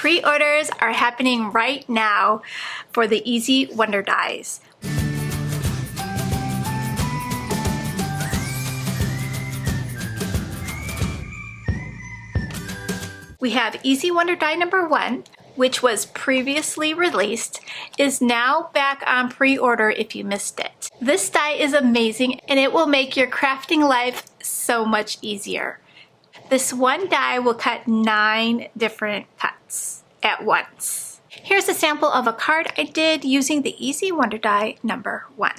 Pre-orders are happening right now for the Easy Wonder Dies. We have Easy Wonder Die number 1, which was previously released, is now back on pre-order if you missed it. This die is amazing and it will make your crafting life so much easier. This one die will cut 9 different cuts at once. Here's a sample of a card I did using the Easy Wonder Die number 1.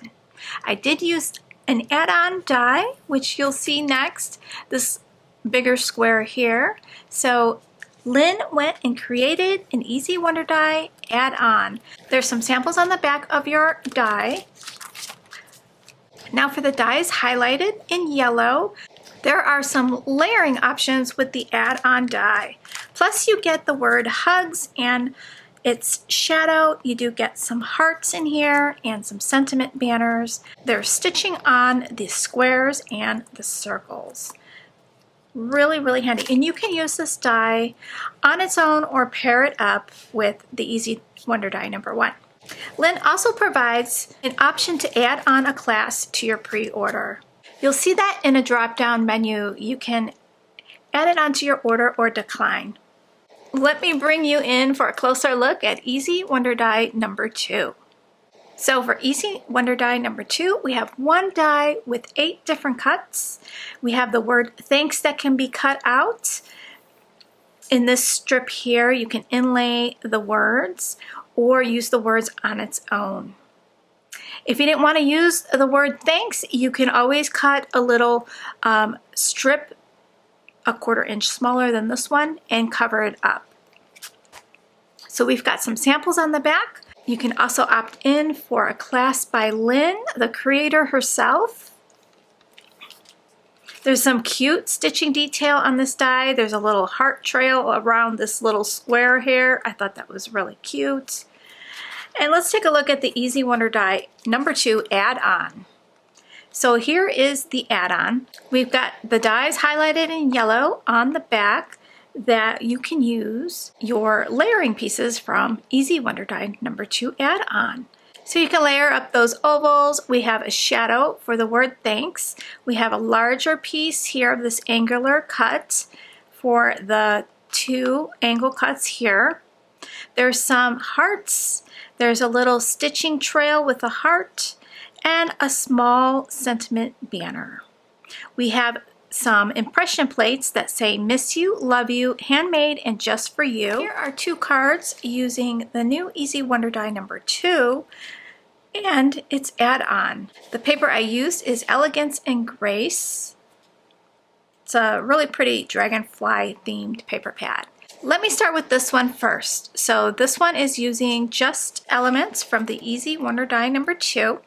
I did use an add-on die, which you'll see next, this bigger square here. So Lynn went and created an Easy Wonder Die add-on. There's some samples on the back of your die. Now for the dies highlighted in yellow, there are some layering options with the add-on die. Plus you get the word hugs and its shadow. You do get some hearts in here and some sentiment banners. There's stitching on the squares and the circles. Really, really handy. And you can use this die on its own or pair it up with the Easy Wonder Die number 1. Lynn also provides an option to add on a class to your pre-order. You'll see that in a drop-down menu. You can add it onto your order or decline. Let me bring you in for a closer look at Easy Wonder Die number 2. So for Easy Wonder Die number 2, we have one die with 8 different cuts. We have the word thanks that can be cut out. In this strip here, you can inlay the words or use the words on its own. If you didn't want to use the word thanks, you can always cut a little strip a 1/4 inch smaller than this one and cover it up. So we've got some samples on the back. You can also opt in for a class by Lynn, the creator herself. There's some cute stitching detail on this die. There's a little heart trail around this little square here. I thought that was really cute. And let's take a look at the Easy Wonder Die number 2 add-on. So here is the add-on. We've got the dies highlighted in yellow on the back that you can use your layering pieces from Easy Wonder Die number 2 add-on. So you can layer up those ovals. We have a shadow for the word thanks. We have a larger piece here of this angular cut for the 2 angle cuts here. There's some hearts. There's a little stitching trail with a heart and a small sentiment banner. We have some impression plates that say miss you, love you, handmade, and just for you. Here are 2 cards using the new Easy Wonder Die number 2 and its add-on. The paper I used is Elegance and Grace. It's a really pretty dragonfly themed paper pad. Let me start with this one first. So this one is using just elements from the Easy Wonder Die number 2.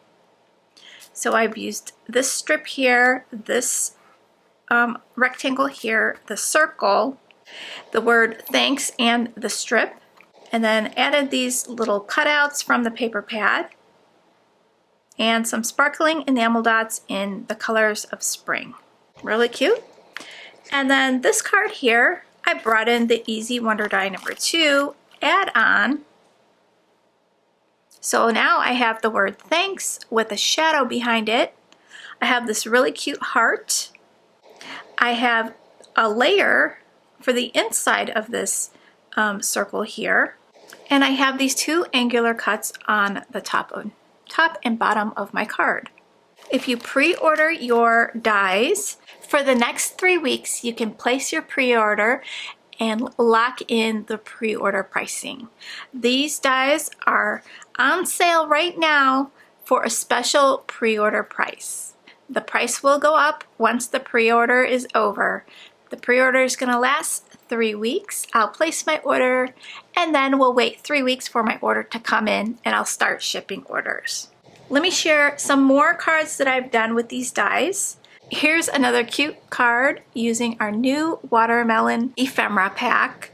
So I've used this strip here, this rectangle here, the circle, the word thanks and the strip, and then added these little cutouts from the paper pad and some sparkling enamel dots in the colors of spring. Really cute. And then this card here, I brought in the Easy Wonder Die number 2 add-on. So now I have the word thanks with a shadow behind it. I have this really cute heart. I have a layer for the inside of this circle here. And I have these 2 angular cuts on the top and bottom of my card. If you pre-order your dies, for the next 3 weeks, you can place your pre-order and lock in the pre-order pricing. These dies are on sale right now for a special pre-order price. The price will go up once the pre-order is over. The pre-order is going to last 3 weeks. I'll place my order and then we'll wait 3 weeks for my order to come in and I'll start shipping orders. Let me share some more cards that I've done with these dies. Here's another cute card using our new watermelon ephemera pack.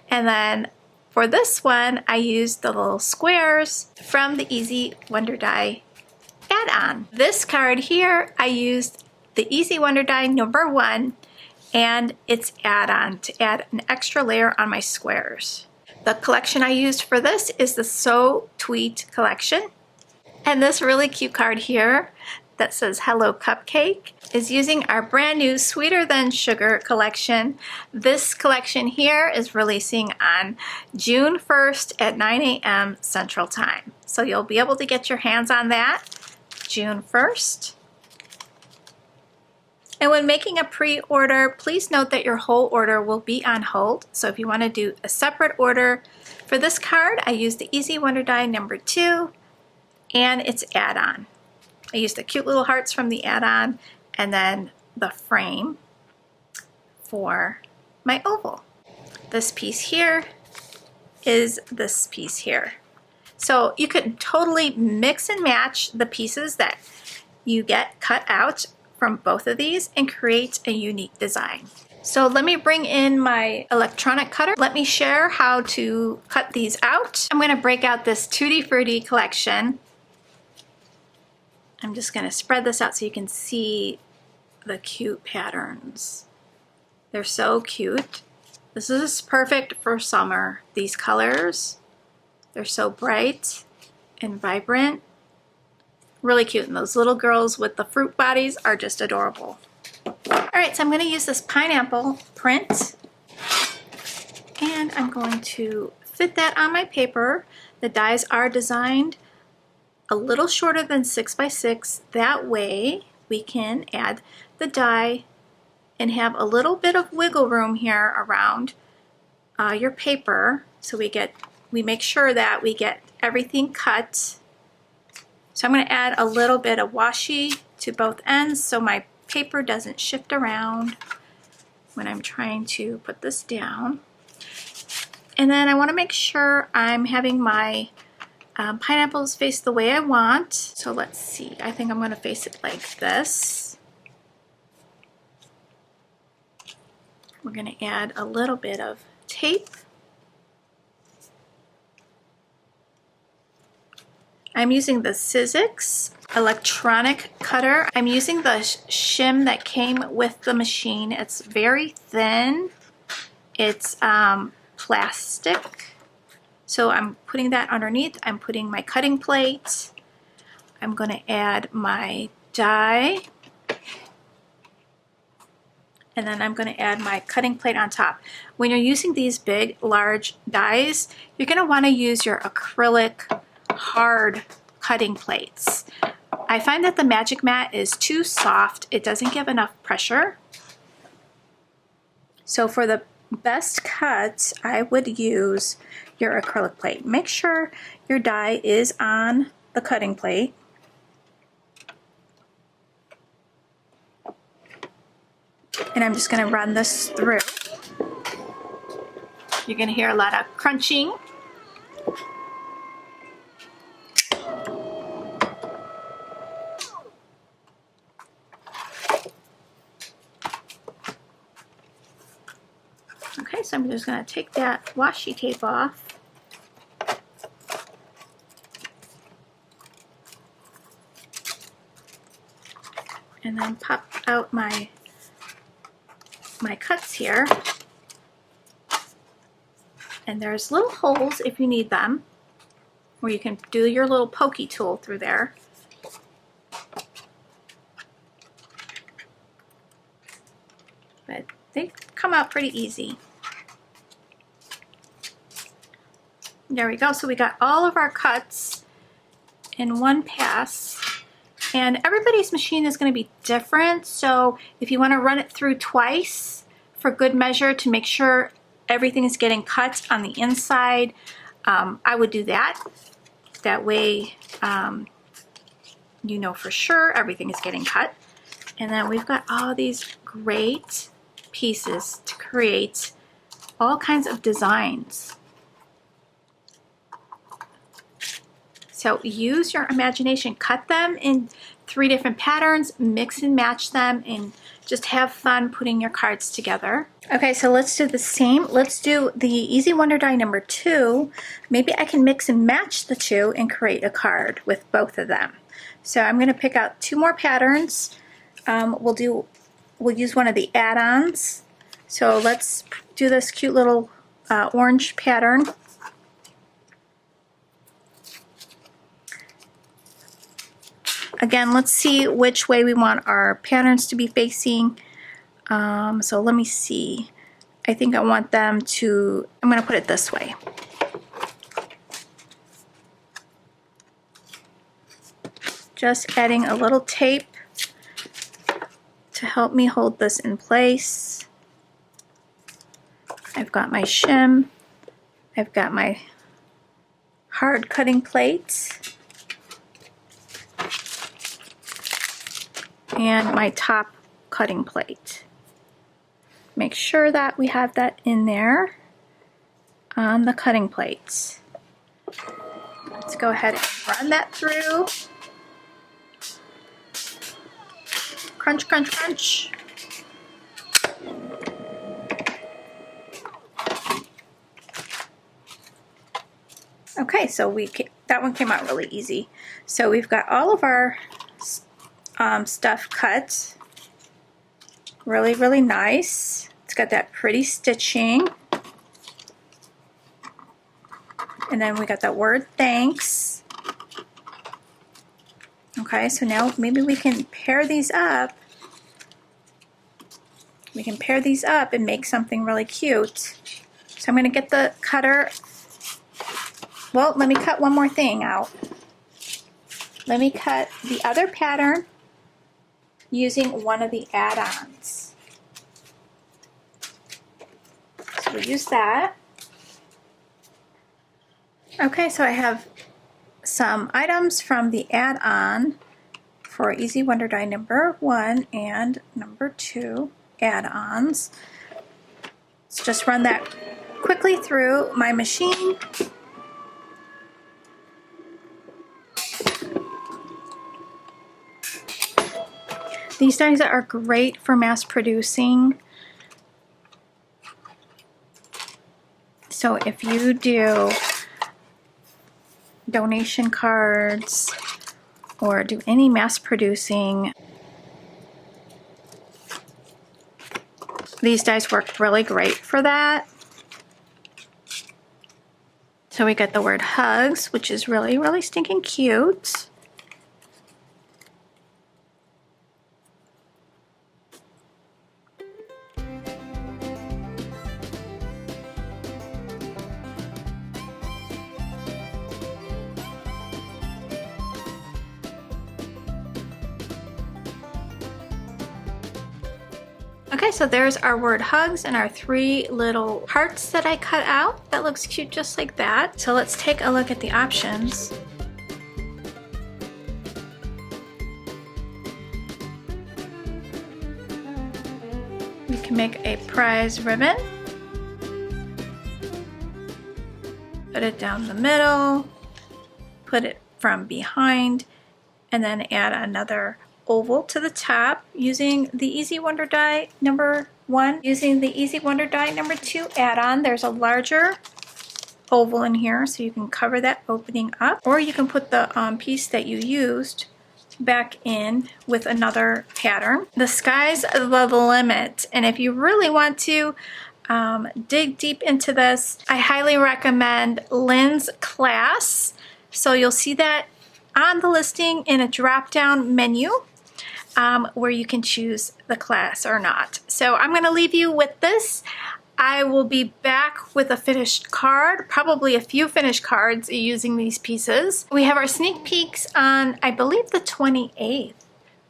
And then for this one, I used the little squares from the Easy Wonder Die add-on. This card here, I used the Easy Wonder Die number 1 and its add-on to add an extra layer on my squares. The collection I used for this is the So Tweet collection. And this really cute card here that says Hello Cupcake is using our brand new Sweeter Than Sugar collection. This collection here is releasing on June 1st at 9 a.m. Central Time. So you'll be able to get your hands on that June 1st. And when making a pre-order, please note that your whole order will be on hold. So if you want to do a separate order for this card, I used the Easy Wonder Die number 2 and its add-on. I used the cute little hearts from the add-on and then the frame for my oval. This piece here is this piece here. So you could totally mix and match the pieces that you get cut out from both of these and create a unique design. So let me bring in my electronic cutter. Let me share how to cut these out. I'm gonna break out this Tutti Frutti collection. I'm just gonna spread this out so you can see the cute patterns. They're so cute. This is perfect for summer. These colors, they're so bright and vibrant. Really cute, and those little girls with the fruit bodies are just adorable. All right, so I'm gonna use this pineapple print and I'm going to fit that on my paper. The dies are designed a little shorter than 6 by 6. That way we can add the die and have a little bit of wiggle room here around your paper. So we make sure that we get everything cut. So I'm going to add a little bit of washi to both ends so my paper doesn't shift around when I'm trying to put this down. And then I want to make sure I'm having my pineapples face the way I want. So let's see, I think I'm going to face it like this. We're going to add a little bit of tape. I'm using the Sizzix electronic cutter. I'm using the shim that came with the machine. It's very thin. It's plastic. So I'm putting that underneath. I'm putting my cutting plate. I'm going to add my die. And then I'm going to add my cutting plate on top. When you're using these big, large dies, you're going to want to use your acrylic hard cutting plates. I find that the Magic Mat is too soft. It doesn't give enough pressure. So for the best cuts, I would use your acrylic plate. Make sure your die is on the cutting plate. And I'm just going to run this through. You're going to hear a lot of crunching. Okay, so I'm just going to take that washi tape off. And then pop out my cuts here. And there's little holes if you need them, where you can do your little pokey tool through there. But they come out pretty easy. There we go. So we got all of our cuts in one pass. And everybody's machine is going to be different. So if you want to run it through twice for good measure to make sure everything is getting cut on the inside, I would do that. That way you know for sure everything is getting cut. And then we've got all these great pieces to create all kinds of designs. So use your imagination, cut them in 3 different patterns, mix and match them, and just have fun putting your cards together. Okay, so let's do the same. Let's do the Easy Wonder Die number 2. Maybe I can mix and match the 2 and create a card with both of them. So I'm going to pick out 2 more patterns. We'll use one of the add-ons. So let's do this cute little orange pattern. Again, let's see which way we want our patterns to be facing. So let me see. I think I want them to, I'm going to put it this way. Just adding a little tape to help me hold this in place. I've got my shim. I've got my hard cutting plates. And my top cutting plate. Make sure that we have that in there on the cutting plates. Let's go ahead and run that through. Crunch, crunch, crunch. Okay, so that one came out really easy. So we've got all of our stuff cut. Really, really nice. It's got that pretty stitching. And then we got that word thanks. Okay, so now maybe we can pair these up. We can pair these up and make something really cute. So I'm going to get the cutter. Well, let me cut one more thing out. Let me cut the other pattern using one of the add-ons. So we'll use that. Okay, so I have some items from the add-on for Easy Wonder Die number 1 and number 2 add-ons. Let's just run that quickly through my machine. These dies are great for mass producing. So if you do donation cards or do any mass producing, these dies work really great for that. So we got the word hugs, which is really, really stinking cute. Okay, so there's our word hugs and our 3 little hearts that I cut out. That looks cute just like that. So let's take a look at the options. We can make a prize ribbon. Put it down the middle, put it from behind, and then add another oval to the top using the Easy Wonder Die number 1. Using the Easy Wonder Die number 2 add-on, there's a larger oval in here, so you can cover that opening up, or you can put the piece that you used back in with another pattern. The sky's the limit, and if you really want to dig deep into this, I highly recommend Lynn's class. So you'll see that on the listing in a drop-down menu where you can choose the class or not. So I'm going to leave you with this. I will be back with a finished card, probably a few finished cards using these pieces. We have our sneak peeks on, I believe, the 28th,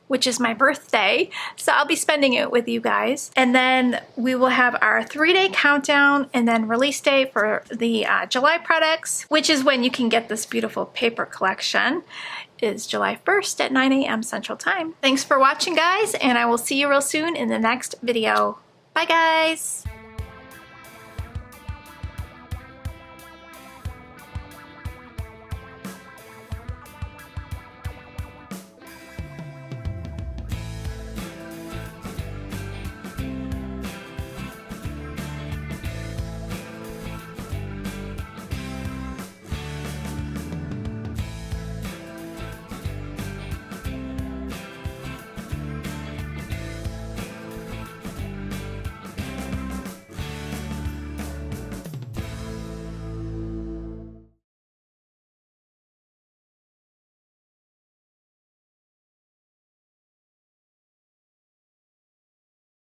which is my birthday. So I'll be spending it with you guys. And then we will have our 3-day countdown and then release day for the July products, which is when you can get this beautiful paper collection. Is July 1st at 9 a.m. Central Time. Thanks for watching, guys, and I will see you real soon in the next video. Bye, guys.